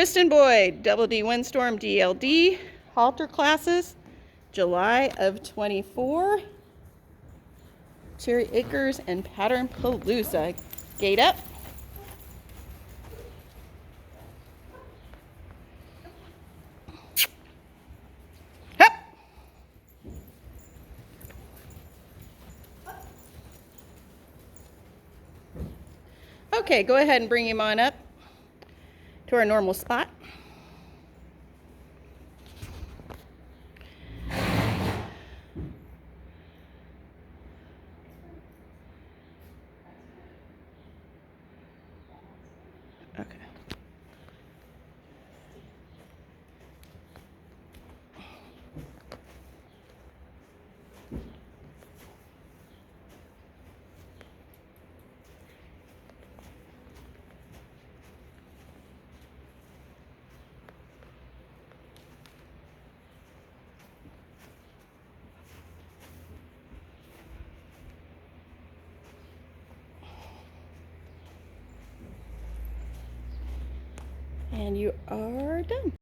Kristen Boyd, Double D Windstorm DLD, halter classes, July of 24. Cherry Acres and Pattern Palooza. Gate up. Hup. Okay, go ahead and bring him on up to our normal spot. Okay. And you are done.